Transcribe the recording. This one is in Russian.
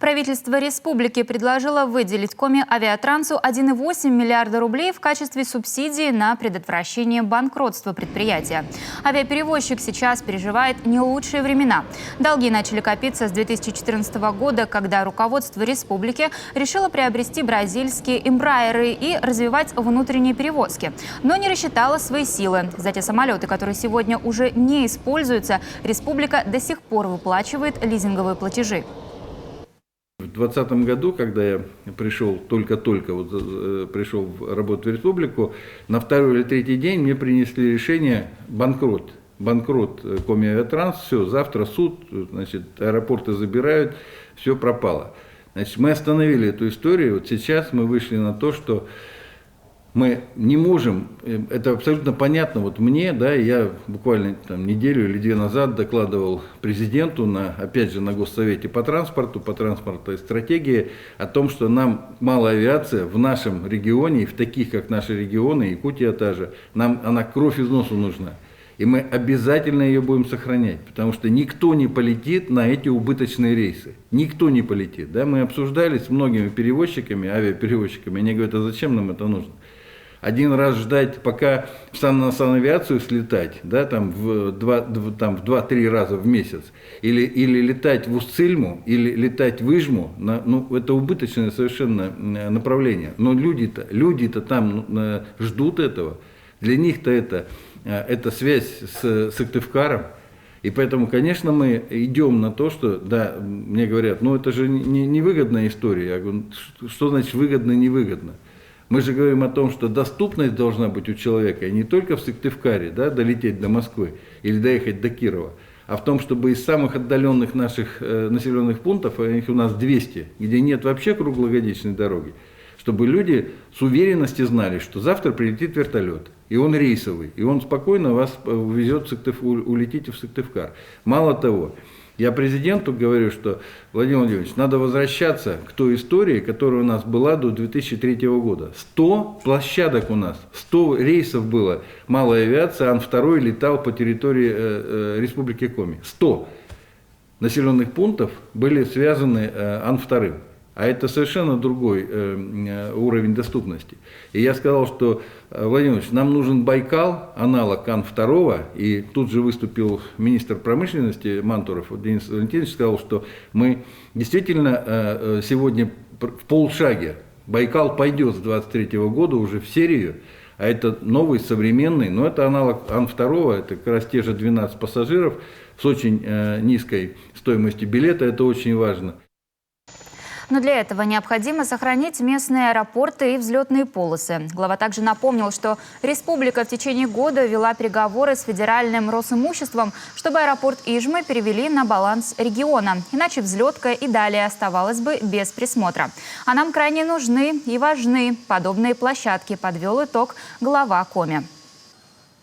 Правительство республики предложило выделить Коми Авиатрансу 1,8 миллиарда рублей в качестве субсидии на предотвращение банкротства предприятия. Авиаперевозчик сейчас переживает не лучшие времена. Долги начали копиться с 2014 года, когда руководство республики решило приобрести бразильские эмбраеры и развивать внутренние перевозки, но не рассчитало свои силы. За те самолеты, которые сегодня уже не используются, республика до сих пор выплачивает лизинговые платежи. В 2020 году, когда я пришел, только-только пришел работать в республику, на второй или третий день мне принесли решение банкрот Коми Авиатранс, все, завтра суд, значит, аэропорты забирают, все пропало. Значит, мы остановили эту историю, вот сейчас мы вышли на то, что мы не можем, это абсолютно понятно, вот мне, да, я буквально там неделю или две назад докладывал президенту, опять же, на Госсовете по транспортной стратегии, о том, что нам малая авиация в нашем регионе, и в таких, как наши регионы, Якутия та же, нам она кровь из носу нужна. И мы обязательно ее будем сохранять, потому что никто не полетит на эти убыточные рейсы. Никто не полетит. Да? Мы обсуждали с многими перевозчиками, авиаперевозчиками, они говорят, а зачем нам это нужно? Один раз ждать, пока на санавиацию слетать, да, там в 2-3 раза в месяц, или летать в Устцильму, или летать в Ижму, ну, это убыточное совершенно направление. Но люди-то там ждут этого. Для них-то это связь с Сыктывкаром. И поэтому, конечно, мы идем на то, что, да, мне говорят, ну это же невыгодная история. Я говорю, что значит выгодно, невыгодно? Мы же говорим о том, что доступность должна быть у человека, и не только в Сыктывкаре, да, долететь до Москвы или доехать до Кирова, а в том, чтобы из самых отдаленных наших населенных пунктов, а их у нас 200, где нет вообще круглогодичной дороги, чтобы люди с уверенностью знали, что завтра прилетит вертолет, и он рейсовый, и он спокойно вас увезет, улетите в Сыктывкар. Мало того, я президенту говорю, что, Владимир Владимирович, надо возвращаться к той истории, которая у нас была до 2003 года. 100 площадок у нас, 100 рейсов было, малая авиация, Ан-2 летал по территории Республики Коми. 100 населенных пунктов были связаны Ан-2. А это совершенно другой уровень доступности. И я сказал, что, Владимир Владимирович, нам нужен Байкал, аналог Ан-2, и тут же выступил министр промышленности Мантуров, Денис Валентинович, сказал, что мы действительно сегодня в полшаге. Байкал пойдет с 2023 года уже в серию, а это новый, современный, но это аналог Ан-2, это как раз те же 12 пассажиров с очень низкой стоимостью билета, это очень важно. Но для этого необходимо сохранить местные аэропорты и взлетные полосы. Глава также напомнил, что республика в течение года вела переговоры с федеральным Росимуществом, чтобы аэропорт Ижмы перевели на баланс региона. Иначе взлетка и далее оставалась бы без присмотра. А нам крайне нужны и важны подобные площадки, подвел итог глава Коми.